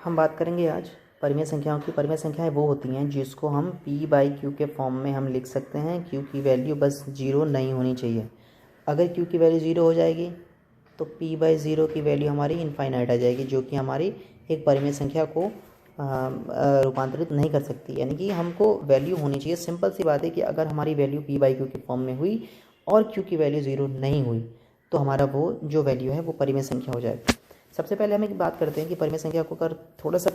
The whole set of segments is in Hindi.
हम बात करेंगे आज परिमेय संख्याओं की। परिमेय संख्याएं वो होती हैं जिसको हम p बाई क्यू के फॉर्म में हम लिख सकते हैं। q की वैल्यू बस 0 नहीं होनी चाहिए। अगर q की वैल्यू 0 हो जाएगी तो p बाई 0 की वैल्यू हमारी इनफाइनाइट आ जाएगी, जो कि हमारी एक परिमेय संख्या को रूपांतरित नहीं कर सकती। यानी कि हमको वैल्यू होनी चाहिए। सिंपल सी बात है कि अगर हमारी वैल्यू p बाई क्यू के फॉर्म में हुई और q की वैल्यू 0 नहीं हुई तो हमारा वो जो वैल्यू है वो परिमेय संख्या हो जाएगी। सबसे पहले हम एक बात करते हैं कि परिमेय संख्या को अगर थोड़ा सा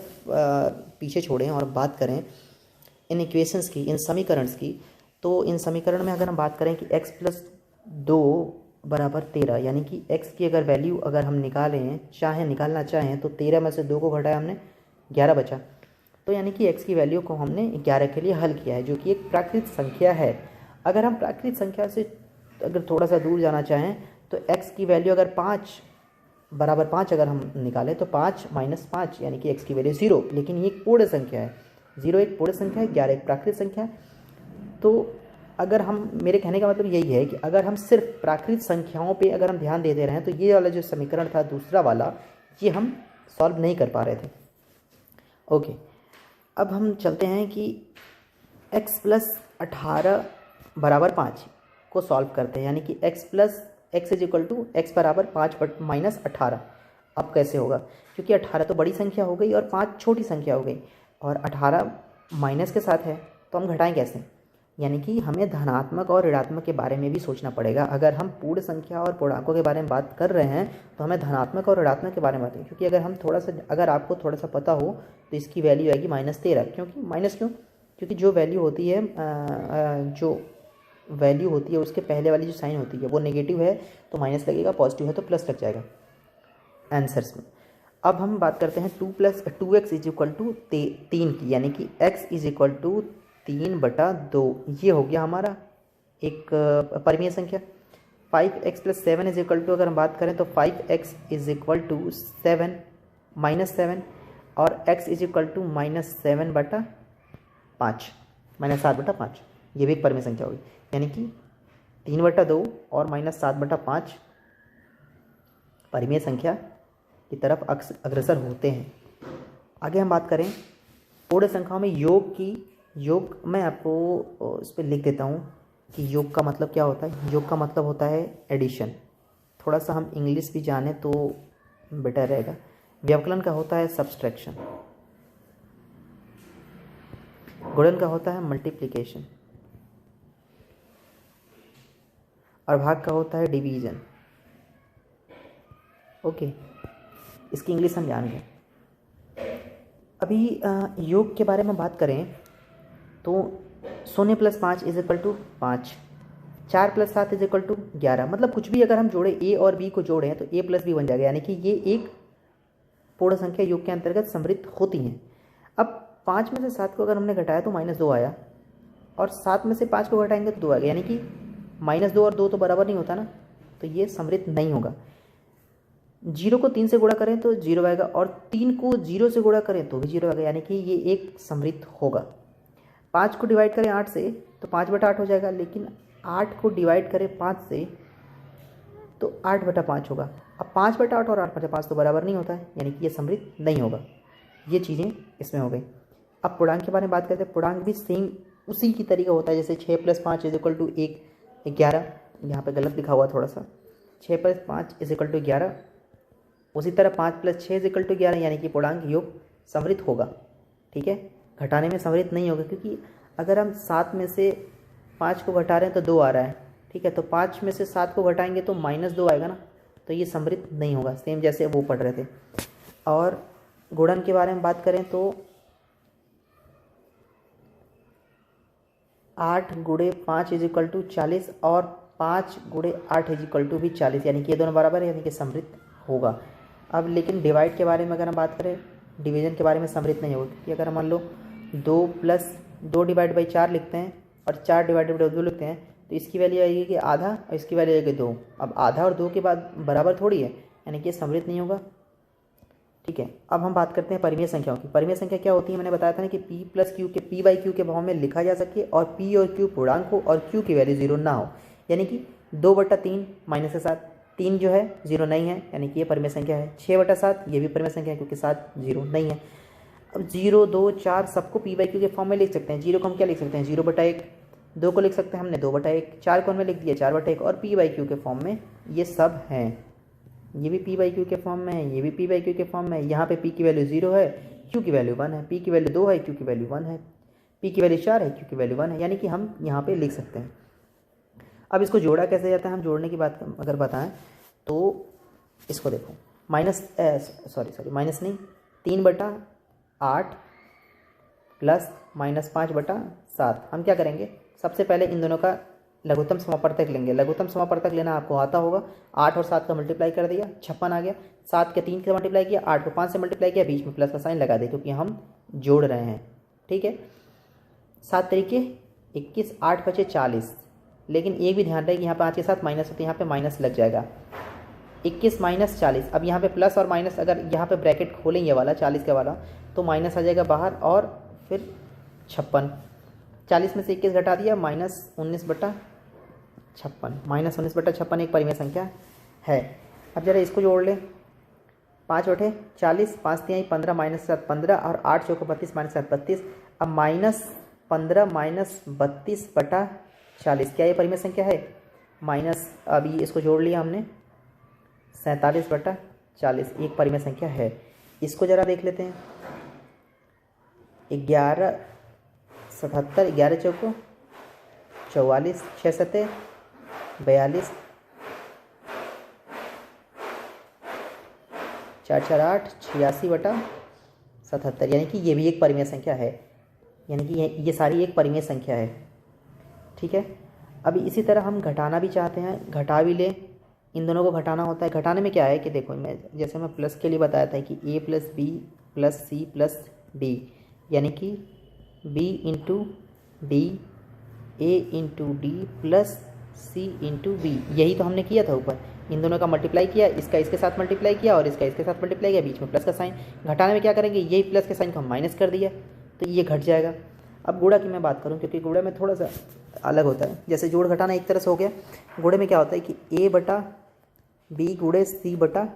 पीछे छोड़ें और बात करें इन इक्वेशंस की, इन समीकरण की। तो इन समीकरण में अगर हम बात करें कि x प्लस 2 बराबर 13, यानी कि x की अगर वैल्यू अगर हम निकालना चाहें तो 13 में से 2 को घटाया हमने 11 बचा। तो यानी कि x की वैल्यू को हमने 11 के लिए हल किया है, जो कि एक प्राकृत संख्या है। अगर हम प्राकृत संख्या से अगर थोड़ा सा दूर जाना चाहें तो x की वैल्यू अगर 5 बराबर 5 अगर हम निकालें तो 5 माइनस 5 यानी कि x की वैल्यू 0। लेकिन ये एक पूर्ण संख्या है, 0 एक पूर्ण संख्या है, 11 एक प्राकृत संख्या है। तो अगर हम, मेरे कहने का मतलब यही है कि अगर हम सिर्फ प्राकृत संख्याओं पे अगर हम ध्यान देते रहें तो ये वाला जो समीकरण था दूसरा वाला, ये हम सॉल्व नहीं कर पा रहे थे। ओके, अब हम चलते हैं कि x प्लस 18 बराबर 5 को सॉल्व करते हैं। यानी कि x is equal to x बराबर 5 माइनस 18। अब कैसे होगा, क्योंकि 18 तो बड़ी संख्या हो गई और 5 छोटी संख्या हो गई, और 18 माइनस के साथ है तो हम घटाएं कैसे। यानी कि हमें धनात्मक और ऋणात्मक के बारे में भी सोचना पड़ेगा। अगर हम पूर्ण संख्या और पूर्णांकों के बारे में बात कर रहे हैं तो हमें धनात्मक और ऋणात्मक के बारे में बताएं। क्योंकि अगर आपको थोड़ा सा पता हो तो इसकी वैल्यू आएगी -13। क्योंकि जो वैल्यू होती है उसके पहले वाली जो साइन होती है वो नेगेटिव है तो माइनस लगेगा, पॉजिटिव है तो प्लस लग जाएगा आंसर्स में। अब हम बात करते हैं 2x इज इक्वल टू 3 की, यानी कि x इज इक्वल टू 3/2। ये हो गया हमारा एक परिमेय संख्या। 5x plus 7 is equal to, अगर हम बात करें तो 5x is equal to 7 minus 7, और x इज इक्वल टू -7/5 -7/5। ये भी एक परिमेय संख्या होगी। यानी कि 3/2 और -7/5 परिमेय संख्या की तरफ अग्रसर होते हैं। आगे हम बात करें पूर्ण संख्याओं में योग मैं आपको इस पर लिख देता हूँ कि योग का मतलब क्या होता है। योग का मतलब होता है एडिशन। थोड़ा सा हम इंग्लिश भी जाने तो बेटर रहेगा। व्यवकलन का होता है सब्सट्रैक्शन। गुणन का होता है मल्टीप्लिकेशन, और भाग का होता है डिवीजन। ओके, इसकी इंग्लिश हम जान गए। अभी योग के बारे में बात करें तो 0 plus 5 is equal to 5, 4 plus 7 is equal to 11। मतलब कुछ भी अगर हम जोड़े, ए और बी को जोड़ें तो a प्लस बी बन जाएगा। यानी कि ये एक पूर्ण संख्या योग के अंतर्गत सम्मिलित होती हैं। अब 5 में से 7 को अगर हमने घटाया तो -2 आया, और 7 में से 5 को घटाएंगे तो 2 आ गया। यानी कि -2 और 2 तो बराबर नहीं होता ना, तो ये सम्मिलित नहीं होगा। 0 को 3 से गुणा करें तो 0 आएगा, और 3 को 0 से गुणा करें तो भी 0 आएगा। यानी कि ये एक सम्मिलित होगा। 5 को डिवाइड करें 8 से तो 5/8 हो जाएगा, लेकिन 8 को डिवाइड करें 5 से तो 8/5 होगा। अब 5/8 और 8/5 तो बराबर नहीं होता है, यानी कि ये सम्मिलित नहीं होगा। ये चीज़ें इसमें हो गई। अब पूर्णांक के बारे में बात करते हैं। पूर्णांक भी सेम उसी की तरीका होता है, जैसे 6 प्लस 5 इज इक्वल टू 11। यहाँ पे गलत लिखा हुआ थोड़ा सा, 6 प्लस 5 इज इक्वल टू 11। उसी तरह 5 प्लस 6 इज इक्वल टू 11, यानी कि पूर्णांक योग सम्मिलित होगा। ठीक है, घटाने में सम्मिलित नहीं होगा, क्योंकि अगर हम 7 में से 5 को घटा रहे हैं तो 2 आ रहा है। ठीक है, तो 5 में से 7 को घटाएंगे तो -2 आएगा ना, तो ये सम्मिलित नहीं होगा। सेम जैसे वो पढ़ रहे थे। और गुणन के बारे में बात करें तो 8 गुणे 5 इज इक्वल टू 40, और 5 गुणे 8 इज इक्वल टू भी 40, यानी कि ये दोनों बराबर है, यानी कि सम्मिलित होगा। अब लेकिन डिवाइड के बारे में अगर हम बात करें, डिवीजन के बारे में सम्मिलित नहीं होगा। क्योंकि अगर मान लो 2 डिवाइड बाई 4 लिखते हैं और 4 डिवाइडेड बाई 2 लिखते हैं तो इसकी वैल्यू आएगी कि आधा और इसकी वैल्यू आएगी 2। अब आधा और 2 के बाद बराबर थोड़ी है, यानी कि ये सम्मिलित नहीं होगा। ठीक है, अब हम बात करते हैं परिमेय संख्याओं की। परिमेय संख्या क्या होती है, मैंने बताया था ना कि p प्लस क्यू के p बाई क्यू के भाव में लिखा जा सके, और p और q पूर्णांक हो और q की वैल्यू 0 ना हो। यानी कि 2/3 -7, 3 जो है 0 नहीं है, यानी कि ये परिमेय संख्या है। 6/7 ये भी परिमेय संख्या है क्योंकि 7 0 नहीं है। अब 0, 2, 4 सबको पी बाई क्यू के फॉर्म में लिख सकते हैं। 0 को हम क्या लिख सकते हैं 0/1, 2 को लिख सकते हैं हमने 2/1, 4 को हमने लिख दिया 4/1 और पी बाई क्यू के फॉर्म में ये सब हैं। ये भी पी बाई क्यू के फॉर्म में है, ये भी पी बाई क्यू के फॉर्म में है। यहाँ पे पी की वैल्यू 0 है, क्यू की वैल्यू 1 है, पी की वैल्यू 2 है, क्यू की वैल्यू 1 है, पी की वैल्यू 4 है, क्यू की वैल्यू 1 है, यानी कि हम यहाँ पे लिख सकते हैं। अब इसको जोड़ा कैसे जाता है, हम जोड़ने की बात अगर बताएं तो इसको देखो माइनस नहीं 3/8 प्लस -5/7। हम क्या करेंगे, सबसे पहले इन दोनों का लघुत्तम समापवर्तक लेंगे। लघुत्तम समापवर्तक लेना आपको आता होगा। 8 और 7 का मल्टीप्लाई कर दिया 56 आ गया। 7 के 3 से मल्टीप्लाई किया, 8 को 5 से मल्टीप्लाई किया, बीच में प्लस का साइन लगा दे क्योंकि हम जोड़ रहे हैं। ठीक है, 7 तरीके 21, 8 बचे 40। लेकिन एक भी ध्यान रहे कि यहाँ पे 5 के साथ माइनस होते हैं, यहाँ पे माइनस लग जाएगा। 21 - 40। अब यहाँ पे प्लस और माइनस अगर यहाँ पे ब्रैकेट खोलेंगे वाला 40 का वाला तो माइनस आ जाएगा बाहर और फिर 56। 40 में से 21 घटा दिया -19/56। -19/56 एक परिमेय संख्या है। अब जरा इसको जोड़ लें। 5/40, 5 × 3 = 15, -7 15 और 8 × 4 = 32, -7 32। अब -15 - 32/40 क्या ये परिमेय संख्या है? माइनस अभी इसको जोड़ लिया हमने 47/40 एक परिमेय संख्या है। इसको जरा देख लेते हैं। 11 77, 11 चौको 44, 6 सते 42, 4 4 8 86/77, यानी कि ये भी एक परिमेय संख्या है। यानी कि ये सारी एक परिमेय संख्या है। ठीक है, अभी इसी तरह हम घटाना भी चाहते हैं, घटा भी लें। इन दोनों को घटाना होता है। घटाने में क्या है कि देखो, जैसे मैं प्लस के लिए बताया था कि a + b + c + d, यानी कि b × d, a × d + c × b, यही तो हमने किया था ऊपर। इन दोनों का मल्टीप्लाई किया, इसका इसके साथ मल्टीप्लाई किया और इसका इसके साथ मल्टीप्लाई किया, बीच में प्लस का साइन। घटाने में क्या करेंगे, यही प्लस के साइन को हम माइनस कर दिया तो ये घट जाएगा। अब गुणा की मैं बात करूं क्योंकि गुणा में थोड़ा सा अलग होता है। जैसे जोड़ घटाना एक तरह से हो गया, गुणे में क्या होता है कि a/b × c/d।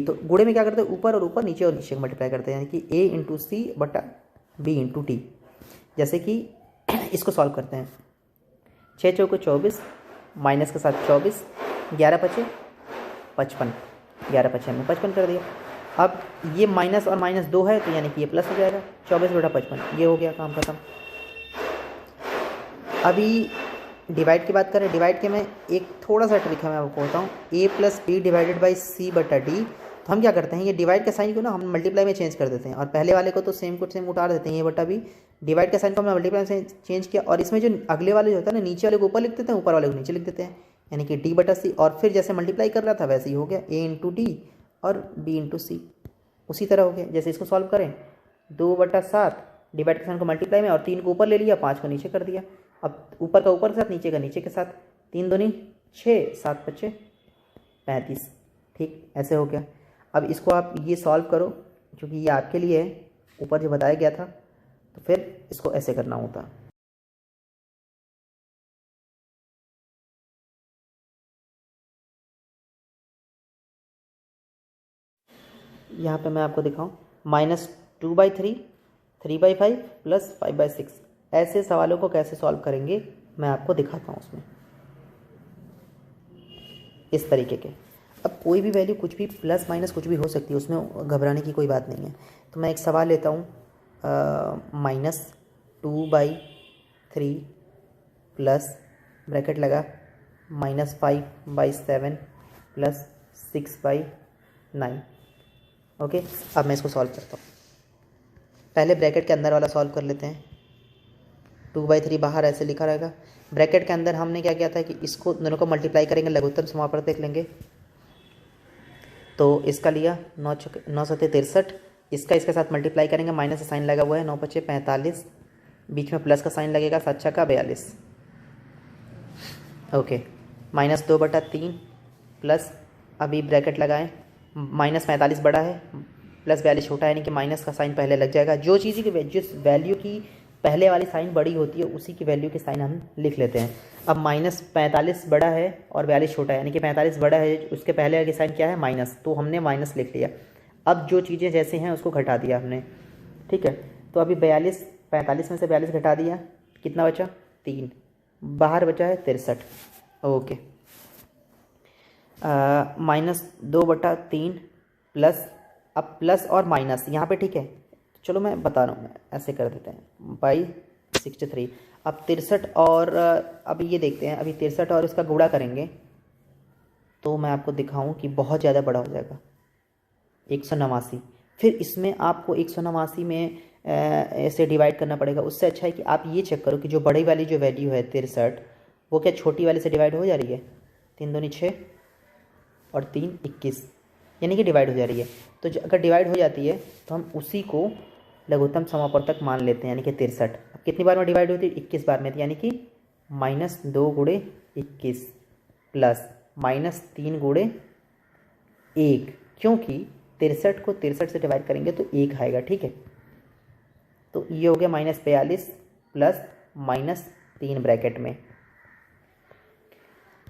तो गुणे में क्या करते हैं, ऊपर और ऊपर, नीचे और नीचे मल्टीप्लाई करते हैं, यानी कि a × c/b × d। जैसे कि इसको सॉल्व करते हैं। 6 चौको 24, माइनस के साथ 24, 11 बचे 55, 11 बचे हमने 55 कर दिया। अब ये माइनस और -2 है तो यानी कि ये प्लस हो जाएगा। 24/55 ये हो गया, काम खत्म। अभी डिवाइड की बात करें। डिवाइड के में एक थोड़ा सा ट्रिक है, मैं आपको बताऊँ। a + b / c/d। तो हम क्या करते हैं, ये डिवाइड का साइन को ना हम मल्टीप्लाई में चेंज कर देते हैं और पहले वाले को तो सेम को सेम उतार देते हैं, a/b। डिवाइड का साइन को हमने मल्टीप्लाई में चेंज किया और इसमें जो अगले वाले जो होता है ना, नीचे वाले को ऊपर लिख देते हैं, ऊपर वाले को नीचे लिख देते हैं, यानी कि d/c। और फिर जैसे मल्टीप्लाई कर रहा था वैसे ही हो गया, a × d और b × c। उसी तरह हो गया। जैसे इसको सॉल्व करें, 2/7 डिवाइड के साइन को मल्टीप्लाई में और 3 को ऊपर ले लिया, 5 को नीचे कर दिया। अब ऊपर का ऊपर के साथ, नीचे का नीचे के साथ, 3 दूनी 6, 7 बचे 35। ठीक, ऐसे हो गया। अब इसको आप ये सॉल्व करो क्योंकि ये आपके लिए है, ऊपर जो बताया गया था, तो फिर इसको ऐसे करना होता। यहाँ पे मैं आपको दिखाऊं, -2/3, 3/5 + 5/6। ऐसे सवालों को कैसे सॉल्व करेंगे मैं आपको दिखाता हूँ उसमें, इस तरीके के। अब कोई भी वैल्यू कुछ भी प्लस माइनस कुछ भी हो सकती है, उसमें घबराने की कोई बात नहीं है। तो मैं एक सवाल लेता हूँ, -2/3 प्लस ब्रैकेट लगा -5/7 + 6/9। ओके, अब मैं इसको सॉल्व करता हूँ। पहले ब्रैकेट के अंदर वाला सॉल्व कर लेते हैं। 2/3 बाहर ऐसे लिखा रहेगा। ब्रैकेट के अंदर हमने क्या किया था कि इसको दोनों को मल्टीप्लाई करेंगे, लघुत्तम समापवर्तक लेंगे। तो इसका लिया 9 सते 63, इसका इसके साथ मल्टीप्लाई करेंगे, माइनस का साइन लगा हुआ है, 9 × 5 = 45, बीच में प्लस का साइन लगेगा, 7 × 6 = 42। ओके, -2/3 प्लस, अभी ब्रैकेट लगाएं, -45 बड़ा है, +42 छोटा है, यानी कि माइनस का साइन पहले लग जाएगा। जो चीज़ की जिस वैल्यू की पहले वाली साइन बड़ी होती है उसी की वैल्यू की साइन हम लिख लेते हैं। अब -45 बड़ा है और 42 छोटा है, यानी कि 45 बड़ा है, उसके पहले वाली साइन क्या है माइनस, तो हमने माइनस लिख लिया। अब जो चीज़ें जैसे हैं उसको घटा दिया हमने, ठीक है। तो अभी 45 में से 42 घटा दिया, कितना बचा 3, बाहर बचा है 63। ओके, -2/3 प्लस, अब प्लस और माइनस यहाँ पे, ठीक है। चलो मैं बता रहा हूँ, ऐसे कर देते हैं बाई 63। अब 63 और अभी ये देखते हैं, अभी 63 और इसका गुणा करेंगे तो मैं आपको दिखाऊं कि बहुत ज़्यादा बड़ा हो जाएगा 189। फिर इसमें आपको 189 में ऐसे डिवाइड करना पड़ेगा। उससे अच्छा है कि आप ये चेक करो कि जो बड़ी वाली जो वैल्यू है 63, वो क्या छोटी वाले से डिवाइड हो जा रही है। 3 दूनी 6 और 3 21, यानी कि डिवाइड हो जा रही है। तो अगर डिवाइड हो जाती है तो हम उसी को लघुत्तम समापवर्तक मान लेते हैं, यानी कि 63। अब कितनी बार में डिवाइड होती है 21 बार में, यानी कि -2 × 21 प्लस -3 × 1, क्योंकि 63 को 63 से डिवाइड करेंगे तो 1 आएगा, ठीक है। तो ये हो गया -42 प्लस -3 ब्रैकेट में।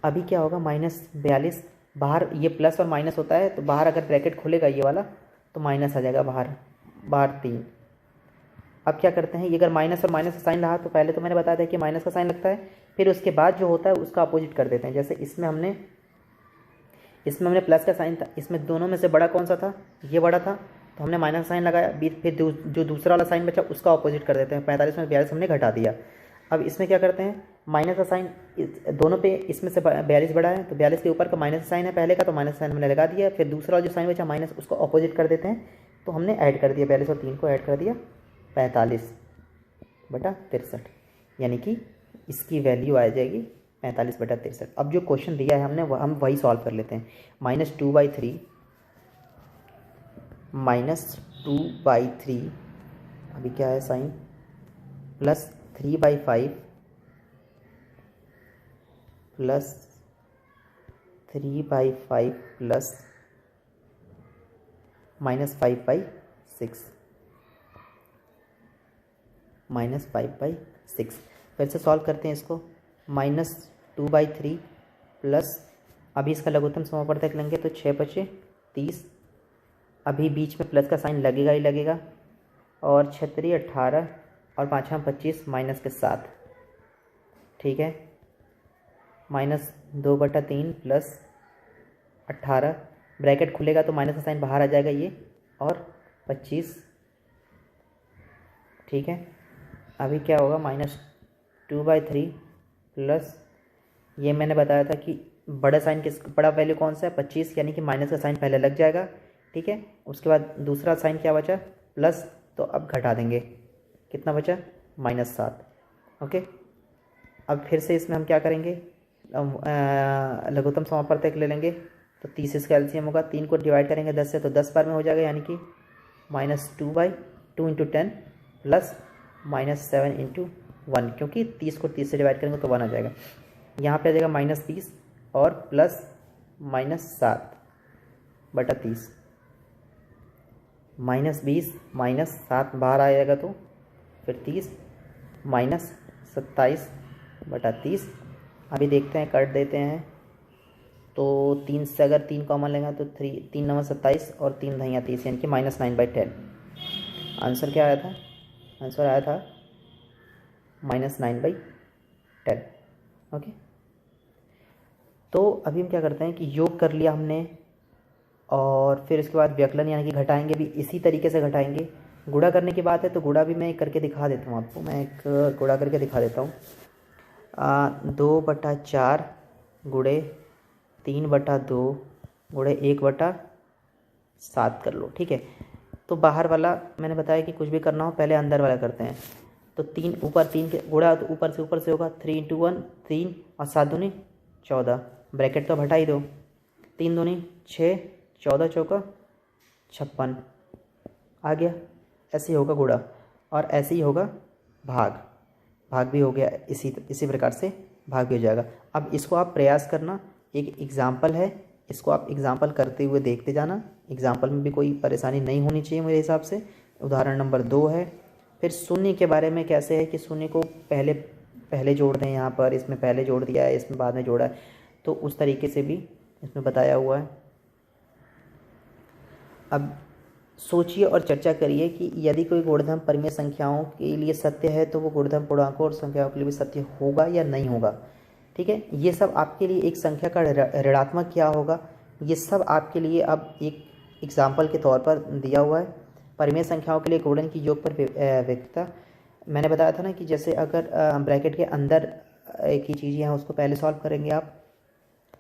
अभी क्या होगा -42, बाहर ये प्लस और माइनस होता है तो बाहर अगर ब्रैकेट खुलेगा ये वाला तो माइनस आ जाएगा बाहर 3। अब क्या करते हैं, ये अगर माइनस और माइनस का साइन रहा तो पहले तो मैंने बताया था कि माइनस का साइन लगता है, फिर उसके बाद जो होता है उसका अपोजिट कर देते हैं। जैसे इसमें हमने प्लस का साइन था, इसमें दोनों में से बड़ा कौन सा था, ये बड़ा था, तो हमने माइनस का साइन लगाया, फिर जो दूसरा वाला साइन बचा उसका अपोजिट कर देते हैं। 45 में 42 हमने घटा दिया। अब इसमें क्या करते हैं, माइनस का साइन दोनों पे, इसमें से 42 बड़ा है तो 42 के ऊपर का माइनस साइन है पहले का, तो माइनस साइन हमने लगा दिया। फिर दूसरा जो साइन बचा माइनस, उसको अपोजिट कर देते हैं। तो हमने ऐड कर दिया 42 और 3 को ऐड कर दिया 45/63, यानी कि इसकी वैल्यू आ जाएगी 45/63। अब जो क्वेश्चन दिया है हमने हम वही सॉल्व कर लेते हैं। -2/3 अभी क्या है साइन, प्लस 3/5 प्लस 3/5 प्लस -5/6 फिर से सॉल्व करते हैं इसको। -2/3 प्लस, अभी इसका लघुत्तम समापवर्तक लेंगे तो 6 बचे 30, अभी बीच में प्लस का साइन लगेगा ही लगेगा, और 36 18 और 5 25 माइनस के 7, ठीक है। -2/3 प्लस 18, ब्रैकेट खुलेगा तो माइनस का साइन बाहर आ जाएगा ये, और 25, ठीक है। अभी क्या होगा -2/3 प्लस, ये मैंने बताया था कि बड़ा वैल्यू कौन सा है 25, यानी कि माइनस का साइन पहले लग जाएगा, ठीक है। उसके बाद दूसरा साइन क्या बचा प्लस, तो अब घटा देंगे, कितना बचा -7। ओके, अब फिर से इसमें हम क्या करेंगे, लघुत्तम समापवर्तक ले लेंगे तो 30 इसका एलसीएम होगा, 3 को डिवाइड करेंगे 10 से तो 10 बार में हो जाएगा, यानी कि -2/2 × 10 प्लस -7 × 1, क्योंकि 30 को 30 से डिवाइड करेंगे तो 1 आ जाएगा। यहाँ पे आ जाएगा -30 और प्लस -7/30, -20 -7 बाहर आ जाएगा तो फिर 30 -27/30। अभी देखते हैं, कर देते हैं तो 3 से अगर 3 कॉमन लेंगे तो 3 9 27 और 3 दहिया 30, यानी कि -9/10। आंसर क्या आया था, आंसर आया था -9/10। ओके, तो अभी हम क्या करते हैं कि योग कर लिया हमने, और फिर इसके बाद व्यकलन यानी कि घटाएंगे भी इसी तरीके से घटाएंगे। गुणा करने की बात है तो गुणा भी मैं करके दिखा देता हूँ आपको, मैं एक गुणा करके दिखा देता हूँ। 2/4 गुणे 3/2 गुणे 1/7 कर लो, ठीक है। तो बाहर वाला मैंने बताया कि कुछ भी करना हो पहले अंदर वाला करते हैं। तो 3 ऊपर 3 के गुणा तो ऊपर से होगा 3 × 1 3 और 7 दूनी 14, ब्रैकेट तो हटा ही दो, 3 दूनी 6 14 चौका 56 आ गया। ऐसे ही होगा गुणा और ऐसे ही होगा भाग भी हो गया, इसी प्रकार से भाग भी हो जाएगा। अब इसको आप प्रयास करना, एक एग्जाम्पल है, इसको आप एग्जाम्पल करते हुए देखते जाना। एग्जाम्पल में भी कोई परेशानी नहीं होनी चाहिए मेरे हिसाब से। उदाहरण नंबर 2 है, फिर शून्य के बारे में कैसे है कि शून्य को पहले जोड़ दें, यहाँ पर इसमें पहले जोड़ दिया है, इसमें बाद में जोड़ा है, तो उस तरीके से भी इसमें बताया हुआ है। अब सोचिए और चर्चा करिए कि यदि कोई गुणधर्म परिमेय संख्याओं के लिए सत्य है तो वो गुणधर्म पूर्णांकों और संख्याओं के लिए भी सत्य होगा या नहीं होगा। ठीक है, ये सब आपके लिए एक संख्या का ऋणात्मक क्या होगा, ये सब आपके लिए अब एक एग्जाम्पल के तौर पर दिया हुआ है। परिमेय संख्याओं के लिए गुणन की योग पर व्यक्तता मैंने बताया था ना कि जैसे अगर ब्रैकेट के अंदर एक ही चीज़ है उसको पहले सॉल्व करेंगे आप,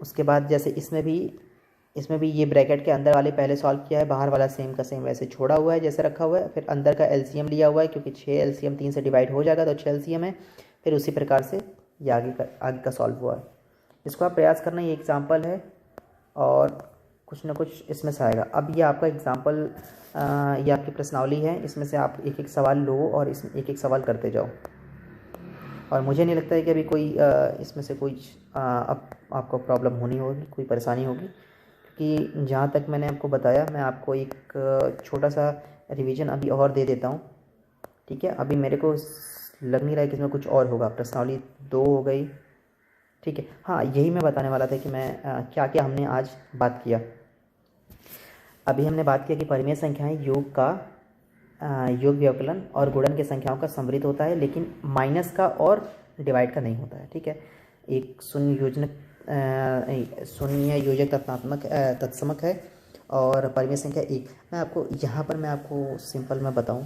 उसके बाद जैसे इसमें भी ये ब्रैकेट के अंदर वाले पहले सॉल्व किया है, बाहर वाला सेम का सेम वैसे छोड़ा हुआ है जैसे रखा हुआ है, फिर अंदर का एलसीएम लिया हुआ है क्योंकि 6 एलसीएम 3 से डिवाइड हो जाएगा तो 6 एलसीएम है, फिर उसी प्रकार से ये आगे का सॉल्व हुआ है। इसको आप प्रयास करना, ये एग्जाम्पल है और कुछ ना कुछ इसमें से आएगा। अब ये आपका एग्जाम्पल, ये आपकी प्रश्नावली है, इसमें से आप एक एक सवाल लो और इसमें एक एक सवाल करते जाओ। और मुझे नहीं लगता है कि अभी कोई इसमें से कोई अब आपको प्रॉब्लम होनी होगी, कोई परेशानी होगी, क्योंकि जहाँ तक मैंने आपको बताया मैं आपको एक छोटा सा रिवीजन अभी और दे देता हूँ। ठीक है, अभी मेरे को लग नहीं रहा है कि इसमें कुछ और होगा। प्रश्नावली 2 हो गई। ठीक है, हाँ यही मैं बताने वाला था कि मैं क्या क्या हमने आज बात किया। अभी हमने बात किया कि परिमेय संख्याएं योग का योग व्यवकलन और गुणन की संख्याओं का समृद्ध होता है, लेकिन माइनस का और डिवाइड का नहीं होता है। ठीक है, एक शून्य योजक तत्समक है और परिमेय संख्या 1। मैं आपको यहाँ पर मैं आपको सिंपल में बताऊँ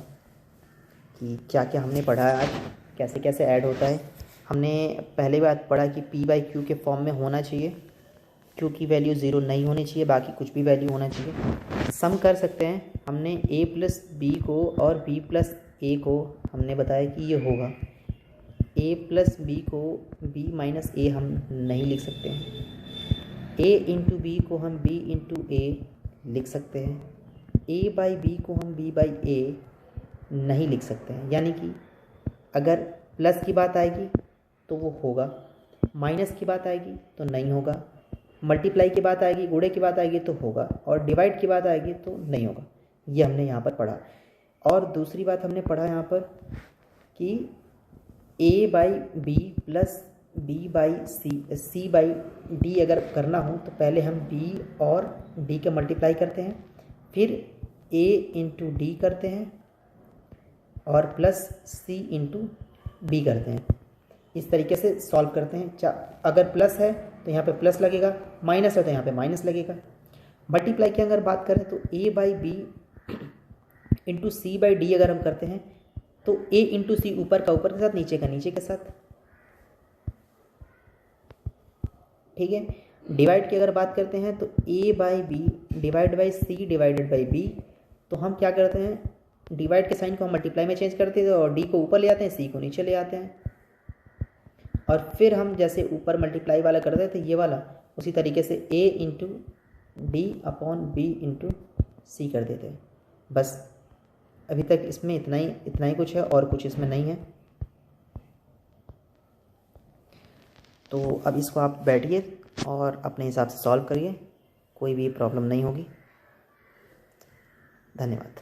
कि क्या क्या हमने पढ़ा है आज, कैसे कैसे ऐड होता है। हमने पहले बात पढ़ा कि p/q के फॉर्म में होना चाहिए, q की वैल्यू 0 नहीं होनी चाहिए, बाकी कुछ भी वैल्यू होना चाहिए। सम कर सकते हैं, हमने a + b को और b + a को हमने बताया कि ये होगा। a + b को b - a हम नहीं लिख सकते हैं, a × b को हम b × a लिख सकते हैं, a/b को हम b/a नहीं लिख सकते हैं। यानी कि अगर प्लस की बात आएगी तो वो होगा, माइनस की बात आएगी तो नहीं होगा, मल्टीप्लाई की बात आएगी, गुणे की बात आएगी तो होगा, और डिवाइड की बात आएगी तो नहीं होगा। ये हमने यहाँ पर पढ़ा। और दूसरी बात हमने पढ़ा यहाँ पर कि a/b + b/c c/d अगर करना हो तो पहले हम b और d के मल्टीप्लाई करते हैं, फिर a × d करते हैं और प्लस c × b करते हैं। इस तरीके से सॉल्व करते हैं। अगर प्लस है तो यहाँ पे प्लस लगेगा, माइनस है तो यहाँ पे माइनस लगेगा। मल्टीप्लाई की अगर बात करें तो a/b × c/d अगर हम करते हैं तो a × c ऊपर का ऊपर के साथ, नीचे का नीचे के साथ। ठीक है, डिवाइड की अगर बात करते हैं तो a/b / c / b। तो हम क्या करते हैं, डिवाइड के साइन को हम मल्टीप्लाई में चेंज करते हैं और डी को ऊपर ले आते हैं, सी को नीचे ले आते हैं, और फिर हम जैसे ऊपर मल्टीप्लाई वाला करते थे ये वाला, उसी तरीके से a × d/b × c कर देते हैं। बस अभी तक इसमें इतना ही कुछ है और कुछ इसमें नहीं है। तो अब इसको आप बैठिए और अपने हिसाब से सॉल्व करिए, कोई भी प्रॉब्लम नहीं होगी। धन्यवाद।